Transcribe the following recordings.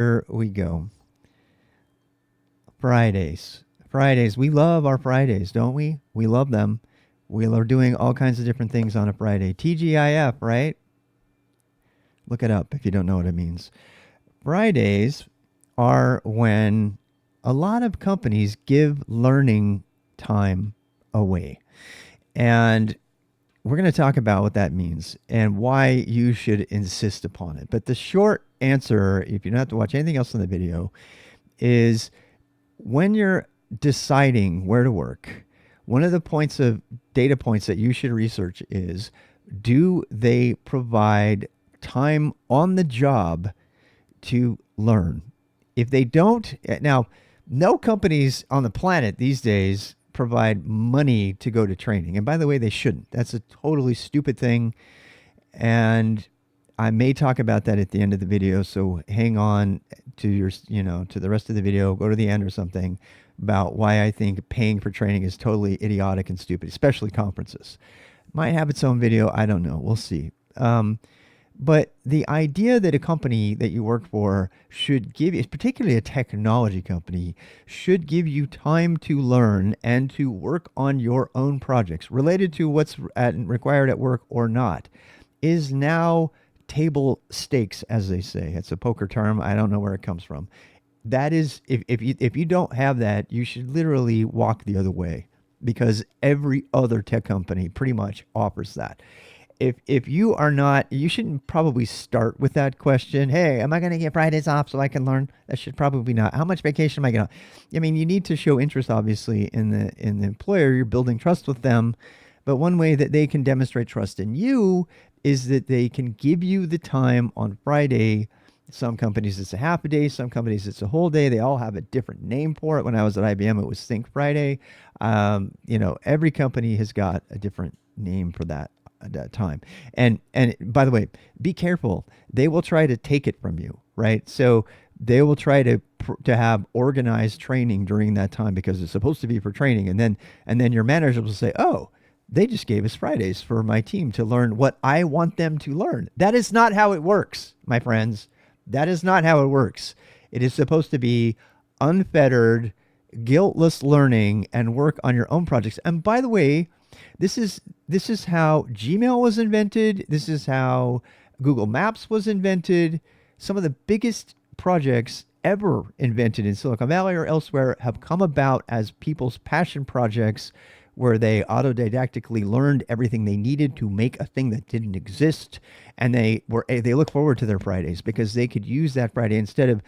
Here we go. Fridays. Fridays. We love our Fridays, don't we? We love them. We love doing all kinds of different things on a Friday. TGIF, right? Look it up if you don't know what it means. Fridays are when a lot of companies give learning time away. And we're going to talk about what that means and why you should insist upon it. But the short answer, if you don't have to watch anything else in the video, is when you're deciding where to work, one of the points of data points that you should research is, do they provide time on the job to learn? If they don't, now, no companies on the planet these days provide money to go to training. And by the way, they shouldn't. That's a totally stupid thing. And I may talk about that at the end of the video. So hang on to your, to the rest of the video, go to the end or something about why I think paying for training is totally idiotic and stupid, especially conferences. Might have its own video. I don't know. We'll see. But the idea that a company that you work for should give you, particularly a technology company, should give you time to learn and to work on your own projects related to what's required at work or not, is now table stakes, as they say. It's a poker term. I don't know where it comes from. That is, if you don't have that, you should literally walk the other way, because every other tech company pretty much offers that. If you are not, you shouldn't probably start with that question. Hey, am I going to get Fridays off so I can learn? That should probably not. How much vacation am I going to? I mean, you need to show interest, obviously, in the employer. You're building trust with them, but one way that they can demonstrate trust in you is that they can give you the time on Friday. Some companies it's a half a day. Some companies it's a whole day. They all have a different name for it. When I was at IBM, it was Think Friday. Every company has got a different name for that at that time. And by the way, be careful. They will try to take it from you, right? So they will try to have organized training during that time because it's supposed to be for training. And then your manager will say, "Oh, they just gave us Fridays for my team to learn what I want them to learn." That is not how it works, my friends. That is not how it works. It is supposed to be unfettered, guiltless learning and work on your own projects. And by the way, this is how Gmail was invented. This is how Google Maps was invented. Some of the biggest projects ever invented in Silicon Valley or elsewhere have come about as people's passion projects, where they autodidactically learned everything they needed to make a thing that didn't exist, and they look forward to their Fridays because they could use that Friday instead of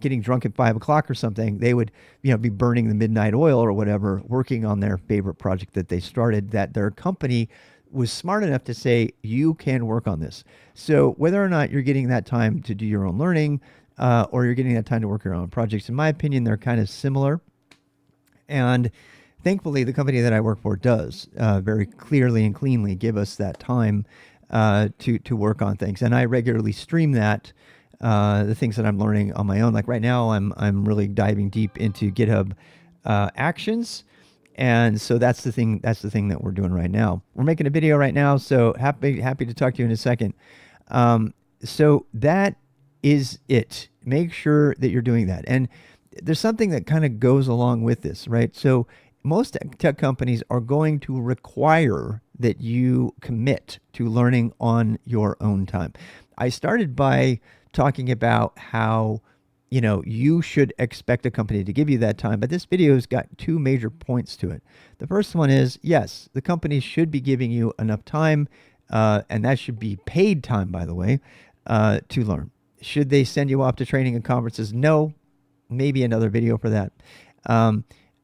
getting drunk at 5 o'clock or something. They would be burning the midnight oil or whatever, working on their favorite project that they started, that their company was smart enough to say, you can work on this. So whether or not you're getting that time to do your own learning, or you're getting that time to work your own projects, in my opinion, they're kind of similar. And thankfully, the company that I work for does very clearly and cleanly give us that time to work on things. And I regularly stream that, the things that I'm learning on my own. Like right now, I'm really diving deep into GitHub Actions. And so that's the thing that we're doing right now. We're making a video right now, so happy to talk to you in a second. So that is it. Make sure that you're doing that. And there's something that kind of goes along with this, right? So most tech companies are going to require that you commit to learning on your own time. I started by talking about how you should expect a company to give you that time, but this video's got two major points to it. The first one is, yes, the company should be giving you enough time, and that should be paid time, by the way, to learn. Should they send you off to training and conferences? No. Maybe another video for that.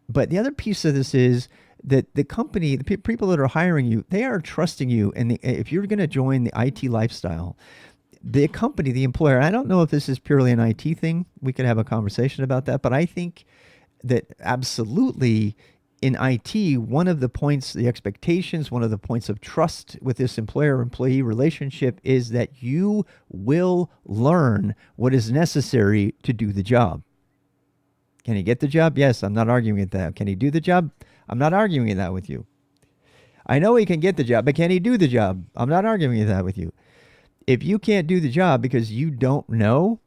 But the other piece of this is that the company, the people that are hiring you, they are trusting you. And if you're going to join the IT lifestyle, the company, the employer, I don't know if this is purely an IT thing. We could have a conversation about that. But I think that absolutely in IT, one of the points, the expectations, one of the points of trust with this employer-employee relationship is that you will learn what is necessary to do the job. Can he get the job? Yes, I'm not arguing with that. Can he do the job? I'm not arguing that with you. I know he can get the job, but can he do the job? I'm not arguing that with you. If you can't do the job because you don't know,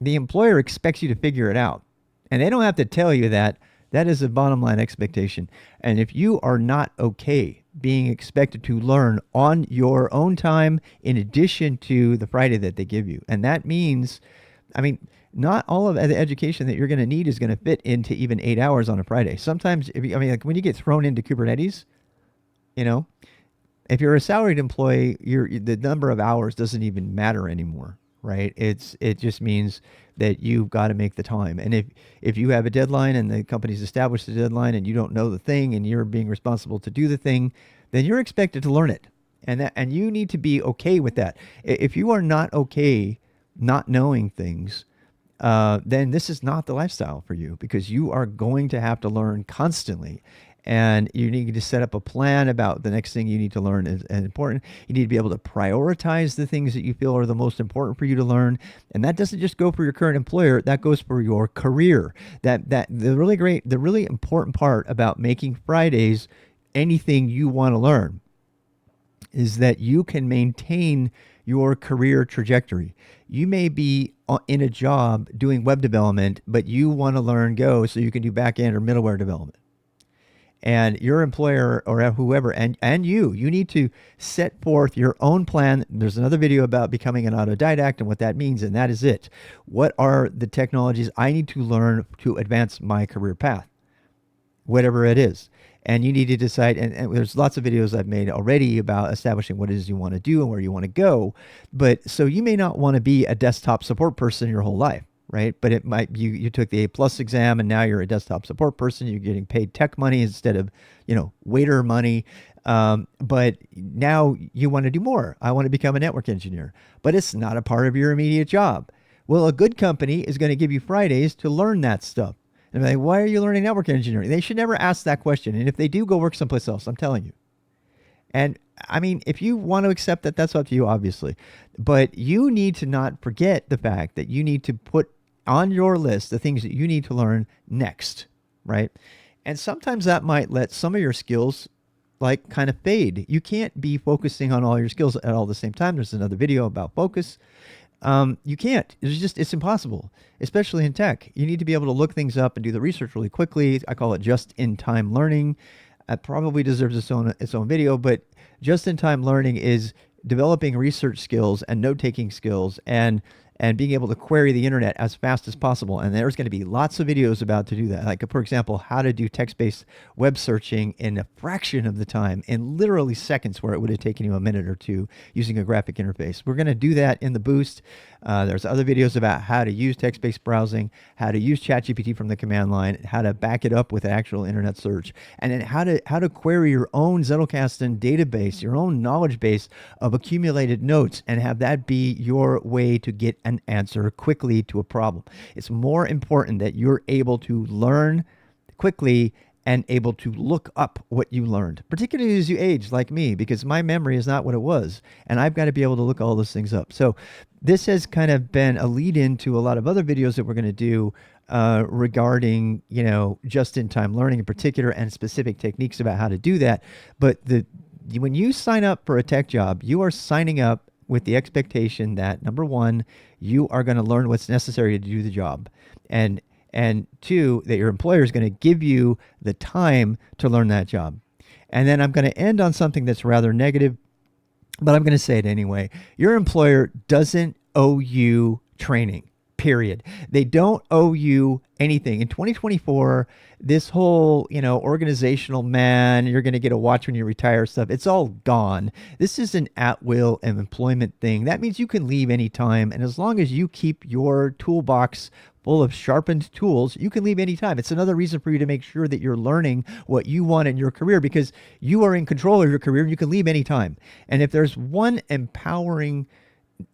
The employer expects you to figure it out. And they don't have to tell you that. That is a bottom line expectation. And if you are not okay being expected to learn on your own time in addition to the Friday that they give you, and that means, I mean, not all of the education that you're going to need is going to fit into even 8 hours on a Friday. Sometimes, like when you get thrown into Kubernetes, you know, if you're a salaried employee, the number of hours doesn't even matter anymore, right? It just means that you've got to make the time. And if you have a deadline and the company's established a deadline and you don't know the thing and you're being responsible to do the thing, then you're expected to learn it. And you need to be okay with that. If you are not okay not knowing things, then this is not the lifestyle for you, because you are going to have to learn constantly. And you need to set up a plan about the next thing you need to learn is important. You need to be able to prioritize the things that you feel are the most important for you to learn. And that doesn't just go for your current employer, that goes for your career. That the really important part about making Fridays anything you want to learn is that you can maintain your career trajectory. You may be in a job doing web development, but you want to learn Go so you can do back-end or middleware development. And your employer or whoever, and you need to set forth your own plan. There's another video about becoming an autodidact and what that means, and that is it. What are the technologies I need to learn to advance my career path? Whatever it is. And you need to decide, and there's lots of videos I've made already about establishing what it is you want to do and where you want to go. But so you may not want to be a desktop support person your whole life, right? But it might, you took the A+ exam and now you're a desktop support person. You're getting paid tech money instead of, waiter money. But now you want to do more. I want to become a network engineer, but it's not a part of your immediate job. Well, a good company is going to give you Fridays to learn that stuff. And I'm like, why are you learning network engineering? They should never ask that question. And if they do, go work someplace else. I'm telling you. And I mean, if you want to accept that, that's up to you, obviously. But you need to not forget the fact that you need to put on your list the things that you need to learn next, right? And sometimes that might let some of your skills like kind of fade. You can't be focusing on all your skills at all the same time. There's another video about focus. You can't. It's impossible, especially in tech. You need to be able to look things up and do the research really quickly. I call it just-in-time learning. It probably deserves its own video, but just-in-time learning is developing research skills and note-taking skills and being able to query the internet as fast as possible. And there's going to be lots of videos about to do that. Like, for example, how to do text-based web searching in a fraction of the time, in literally seconds, where it would have taken you a minute or two using a graphic interface. We're going to do that in the Boost. There's other videos about how to use text-based browsing, how to use ChatGPT from the command line, how to back it up with actual internet search, and then how to query your own Zettelkasten database, your own knowledge base of accumulated notes, and have that be your way to get an answer quickly to a problem. It's more important that you're able to learn quickly and able to look up what you learned, particularly as you age like me, because my memory is not what it was. And I've got to be able to look all those things up. So this has kind of been a lead into a lot of other videos that we're going to do regarding, just-in-time learning in particular, and specific techniques about how to do that. But when you sign up for a tech job, you are signing up with the expectation that, number one, you are going to learn what's necessary to do the job. And two, that your employer is going to give you the time to learn that job. And then I'm going to end on something that's rather negative, but I'm going to say it anyway. Your employer doesn't owe you training, period. They don't owe you anything. In 2024, this whole, organizational you're going to get a watch when you retire stuff, it's all gone. This is an at-will employment thing. That means you can leave anytime. And as long as you keep your toolbox full of sharpened tools, you can leave anytime. It's another reason for you to make sure that you're learning what you want in your career, because you are in control of your career and you can leave anytime. And if there's one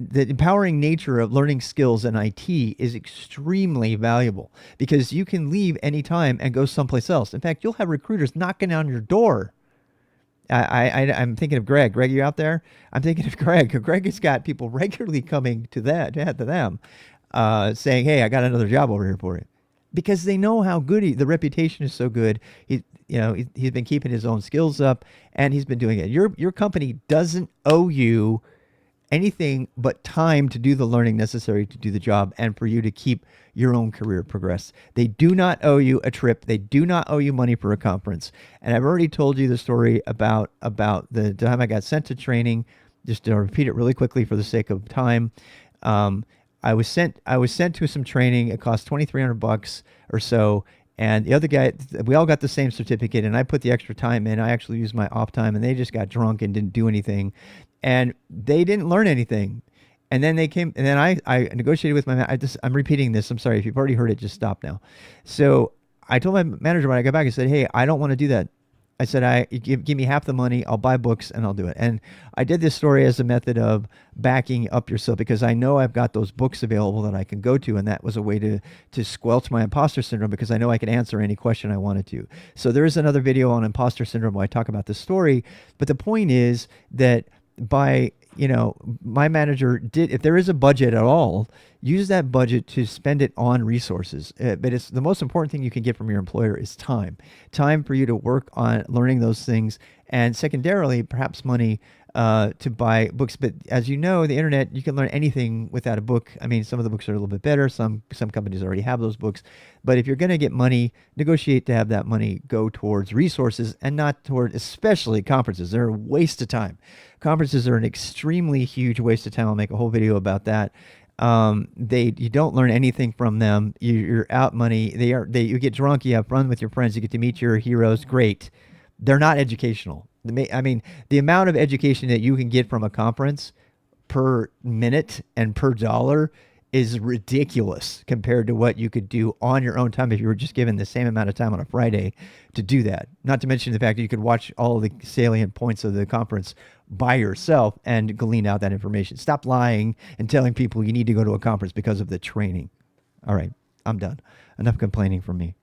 the empowering nature of learning skills in IT is extremely valuable, because you can leave anytime and go someplace else. In fact, you'll have recruiters knocking on your door. I'm thinking of Greg. Greg, you out there? I'm thinking of Greg. Greg has got people regularly coming to them, saying, "Hey, I got another job over here for you," because they know how good the reputation is so good. He's been keeping his own skills up, and he's been doing it. Your company doesn't owe you anything but time to do the learning necessary to do the job and for you to keep your own career progress. They do not owe you a trip. They do not owe you money for a conference. And I've already told you the story about the time I got sent to training. Just to repeat it really quickly for the sake of time. I was sent to some training. It cost $2,300 or so. And the other guy, we all got the same certificate, and I put the extra time in. I actually used my off time, and they just got drunk and didn't do anything, and they didn't learn anything. And then they came, and then I negotiated with I'm repeating this. I'm sorry if you've already heard it. Just stop now. So I told my manager when I got back, I said, "Hey, I don't want to do that. I said, give me half the money, I'll buy books and I'll do it." And I did this story as a method of backing up yourself because I know I've got those books available that I can go to. And that was a way to squelch my imposter syndrome because I know I can answer any question I wanted to. So there is another video on imposter syndrome where I talk about this story. But the point is that by my manager did, if there is a budget at all, use that budget to spend it on resources. But it's the most important thing you can get from your employer is time for you to work on learning those things, and secondarily, perhaps money to buy books. But as you know, the internet, you can learn anything without a book. I mean, some of the books are a little bit better. Some companies already have those books. But if you're going to get money, negotiate to have that money go towards resources and not toward, especially conferences. They're a waste of time. Conferences are an extremely huge waste of time. I'll make a whole video about that. You don't learn anything from them. You're out money. You get drunk. You have fun with your friends. You get to meet your heroes. Great. They're not educational. I mean, the amount of education that you can get from a conference per minute and per dollar is ridiculous compared to what you could do on your own time if you were just given the same amount of time on a Friday to do that. Not to mention the fact that you could watch all the salient points of the conference by yourself and glean out that information. Stop lying and telling people you need to go to a conference because of the training. All right, I'm done. Enough complaining from me.